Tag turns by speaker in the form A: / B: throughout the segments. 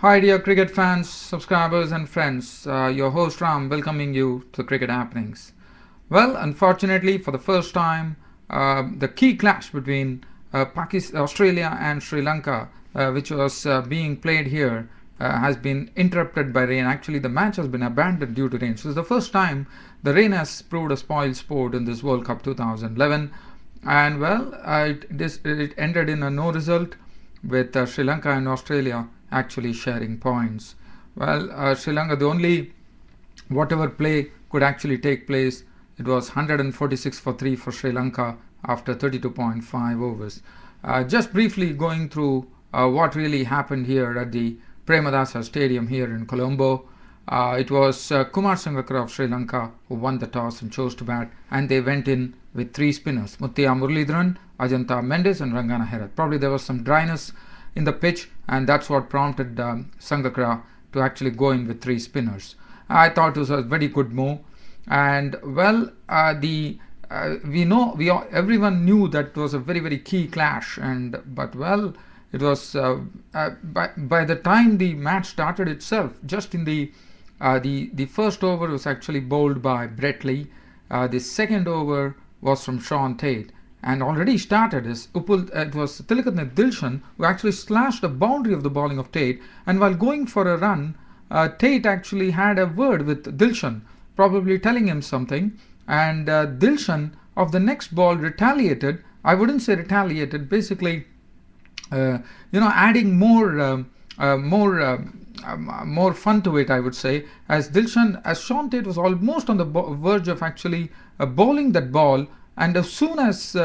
A: Hi dear cricket fans, subscribers and friends, your host Ram welcoming you to the cricket happenings. Well, unfortunately for the first time, the key clash between Australia and Sri Lanka, which was being played here, has been interrupted by rain. Actually, the match has been abandoned due to rain. So it's the first time the rain has proved a spoiled sport in this World Cup 2011. And well, it ended in a no result with Sri Lanka and Australia actually sharing points. Well, Sri Lanka, the only whatever play could actually take place, it was 146 for 3 for Sri Lanka after 32.5 overs. Just briefly going through what really happened here at the Premadasa Stadium here in Colombo. It was Kumar Sangakarra of Sri Lanka who won the toss and chose to bat, and they went in with three spinners: Muttiah Muralidharan, Ajanta Mendes, and Rangana Herath. Probably there was some dryness in the pitch, and that's what prompted Sangakarra to actually go in with three spinners. I thought it was a very good move, and well, everyone knew that it was a very key clash, but well, it was by the time the match started itself, just in the first over was actually bowled by Brett Lee. The second over was from Sean Tate, and already started as it was Tilakatne Dilshan who actually slashed the boundary of the bowling of Tate, and while going for a run, Tate actually had a word with Dilshan, probably telling him something, and Dilshan of the next ball retaliated. I wouldn't say retaliated, basically adding more fun to it, I would say, as Sean Tate was almost on the verge of actually bowling that ball, and as soon as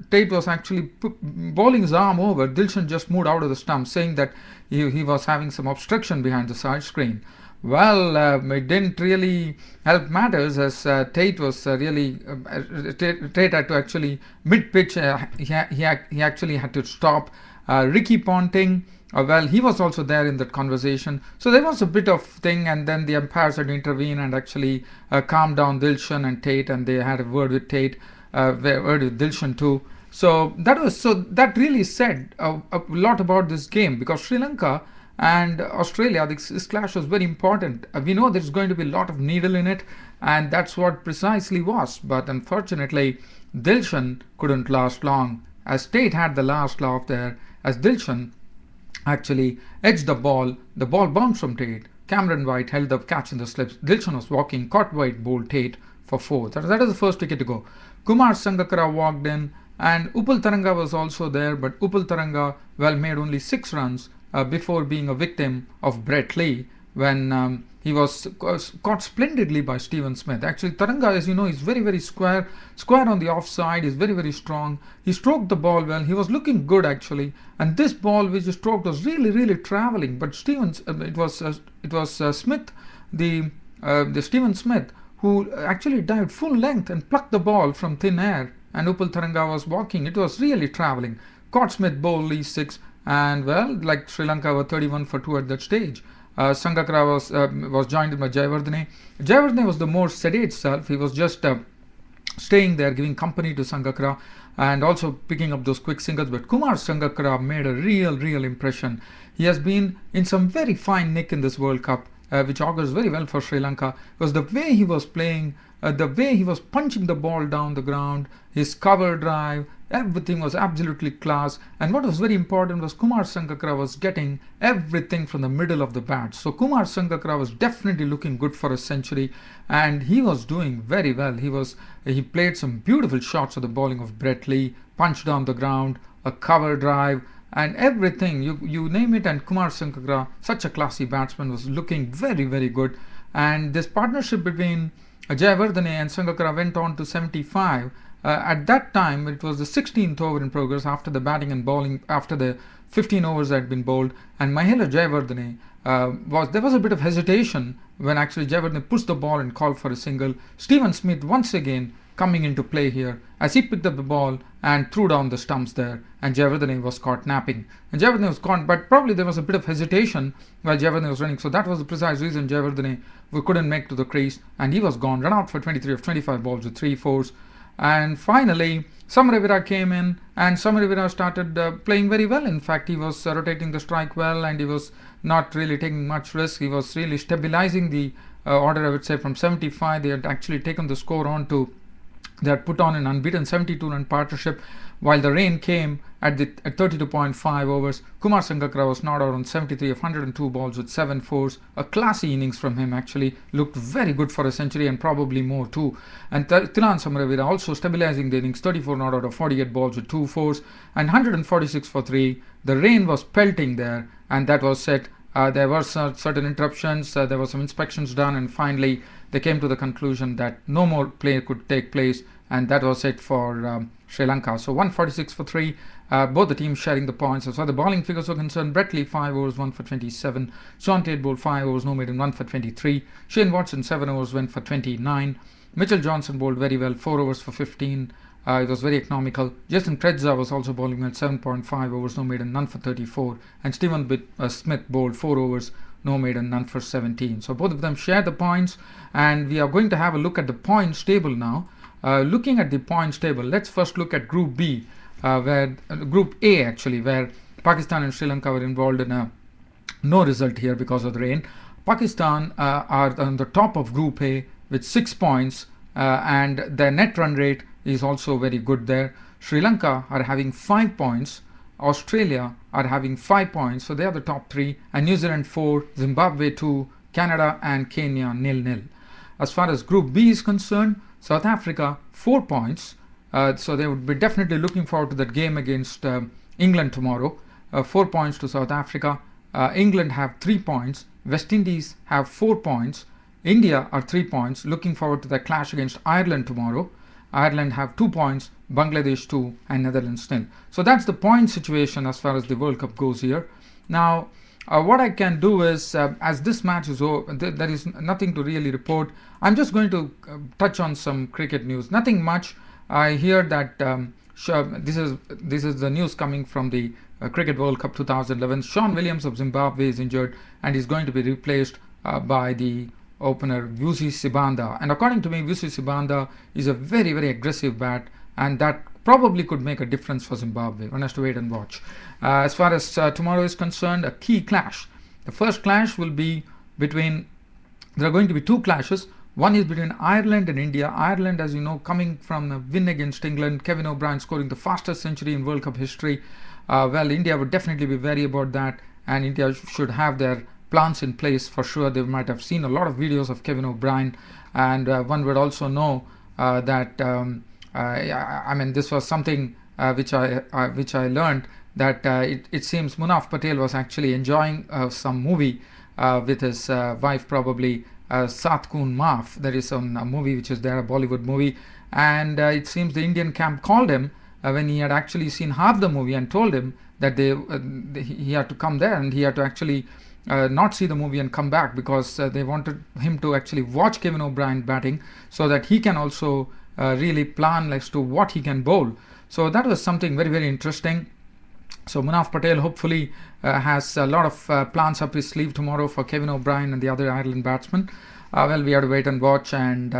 A: Tate was actually bowling his arm over, Dilshan just moved out of the stump, saying that he was having some obstruction behind the side screen. Well, it didn't really help matters, as Tate was Tate had to actually mid-pitch, he actually had to stop. Ricky Ponting, well, he was also there in that conversation. So there was a bit of thing, and then the umpires had to intervene and actually calm down Dilshan and Tate, and they had a word with Tate, word with Dilshan too. So that really said a lot about this game, because Sri Lanka and Australia, this clash was very important. We know there's going to be a lot of needle in it, and that's what precisely was. But unfortunately, Dilshan couldn't last long, as Tate had the last laugh there, as Dilshan actually edged the ball. The ball bounced from Tate. Cameron White held the catch in the slips. Dilshan was walking, caught White, bowled Tate for 4. That is the first wicket to go. Kumar Sangakarra walked in, and Upul Taranga was also there, but Upul Taranga, well, made only 6 runs before being a victim of Brett Lee when he was caught splendidly by Stephen Smith. Actually, Taranga, as you know, is very square on the offside. He's very strong. He stroked the ball well. He was looking good actually, and this ball which he stroked was really traveling. But it was Smith, the Stephen Smith, who actually dived full length and plucked the ball from thin air, and Upul Taranga was walking. It was really traveling. Caught Smith, bowled Lee 6, and well, like Sri Lanka were 31 for 2 at that stage. Sangakarra was joined by Jayawardene. Jayawardene was the more sedate self. He was just staying there, giving company to Sangakarra, and also picking up those quick singles. But Kumar Sangakarra made a real impression. He has been in some very fine nick in this World Cup, which augurs very well for Sri Lanka. It was the way he was playing, the way he was punching the ball down the ground, his cover drive, everything was absolutely class. And what was very important was Kumar Sangakarra was getting everything from the middle of the bat. So Kumar Sangakarra was definitely looking good for a century, and he was doing very well. He played some beautiful shots of the bowling of Brett Lee, punched down the ground, a cover drive, and everything, you name it, and Kumar Sangakarra, such a classy batsman, was looking very good. And this partnership between Jayawardene and Sangakarra went on to 75. At that time, it was the 16th over in progress after the batting and bowling, after the 15 overs had been bowled, and Mahela Jayawardene there was a bit of hesitation when actually Jayawardene pushed the ball and called for a single. Stephen Smith once again coming into play here, as he picked up the ball and threw down the stumps there, and Jayawardene was caught napping. And Jayawardene was caught, but probably there was a bit of hesitation while Jayawardene was running, so that was the precise reason Jayawardene couldn't make to the crease, and he was gone, run out for 23 of 25 balls with 3 fours. And finally, Samaraweera came in, and Samaraweera started playing very well. In fact, he was rotating the strike well, and he was not really taking much risk. He was really stabilizing the order, I would say, from 75. They had actually taken the score on to, they had put on an unbeaten 72-run partnership, while the rain came at 32.5 overs. Kumar Sangakarra was not out on 73 of 102 balls with 7 fours. A classy innings from him, actually. Looked very good for a century and probably more too. And Thilan Samaraweera also stabilizing the innings, 34 not out of 48 balls with 2 fours and 146 for 3. The rain was pelting there, and that was set. There were certain interruptions, there were some inspections done, and finally they came to the conclusion that no more play could take place, and that was it for Sri Lanka. So 146 for 3, both the teams sharing the points. As far as the bowling figures were concerned, Brett Lee 5 overs, 1 for 27, Sean Tate bowled 5 overs, no maiden, 1 for 23, Shane Watson 7 overs, went for 29, Mitchell Johnson bowled very well, 4 overs for 15. It was very economical. Jason Krejza was also bowling at 7.5 overs, no maiden, none for 34. And Stephen Smith bowled 4 overs, no maiden, none for 17. So both of them share the points, and we are going to have a look at the points table now. Looking at the points table, let's first look at Group B, Group A actually, where Pakistan and Sri Lanka were involved in a no result here because of the rain. Pakistan are on the top of Group A with 6 points, and their net run rate is also very good there. Sri Lanka are having 5 points, Australia are having 5 points, so they are the top 3, and New Zealand 4, Zimbabwe 2, Canada and Kenya 0-0. As far as Group B is concerned, South Africa 4 points, so they would be definitely looking forward to that game against England tomorrow. 4 points to South Africa. England have 3 points, West Indies have 4 points, India are 3 points, looking forward to the clash against Ireland tomorrow. Ireland have 2 points, Bangladesh 2 and Netherlands 0. So that's the point situation as far as the World Cup goes here. Now what I can do is, as this match is over, there is nothing to really report. I'm just going to touch on some cricket news. Nothing much. I hear that this is the news coming from the Cricket World Cup 2011. Sean Williams of Zimbabwe is injured and is going to be replaced by the opener Vusi Sibanda, and according to me, Vusi Sibanda is a very, very aggressive bat, and that probably could make a difference for Zimbabwe. One has to wait and watch. As far as tomorrow is concerned, a key clash. The first clash will be between, there are going to be 2 clashes. One is between Ireland and India. Ireland, as you know, coming from a win against England, Kevin O'Brien scoring the fastest century in World Cup history. Well, India would definitely be wary about that, and India should have their plans in place for sure. They might have seen a lot of videos of Kevin O'Brien, and one would also know that I mean, this was something which I learned, that it seems Munaf Patel was actually enjoying some movie with his wife, probably Sat Khoon Maaf. There is a movie which is there, a Bollywood movie, and it seems the Indian camp called him when he had actually seen half the movie and told him that he had to come there, and he had to actually not see the movie and come back, because they wanted him to actually watch Kevin O'Brien batting so that he can also really plan as to what he can bowl. So that was something very, very interesting. So Munaf Patel hopefully has a lot of plans up his sleeve tomorrow for Kevin O'Brien and the other Ireland batsmen. Well, we have to wait and watch, and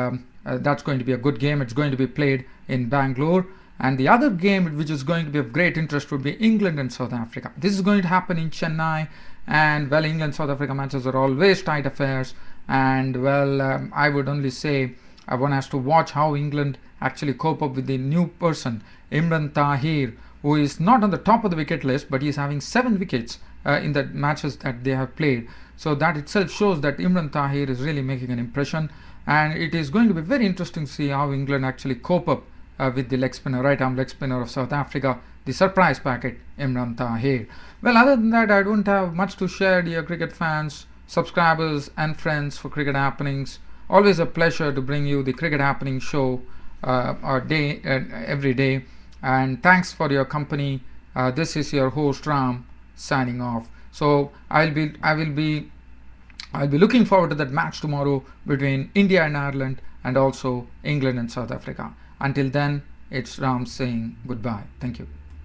A: that's going to be a good game. It's going to be played in Bangalore. And the other game which is going to be of great interest would be England and South Africa. This is going to happen in Chennai, and well, England-South Africa matches are always tight affairs, and well, I would only say one has to watch how England actually cope up with the new person, Imran Tahir, who is not on the top of the wicket list, but he is having 7 wickets in the matches that they have played. So that itself shows that Imran Tahir is really making an impression, and it is going to be very interesting to see how England actually cope up with the leg spinner, right arm leg spinner of South Africa, the surprise packet, Imran Tahir. Well, other than that, I don't have much to share, dear cricket fans, subscribers and friends for Cricket Happenings. Always a pleasure to bring you the Cricket Happening show every day, and thanks for your company. This is your host Ram signing off. So I'll be looking forward to that match tomorrow between India and Ireland, and also England and South Africa. Until then, it's Ram saying goodbye. Thank you.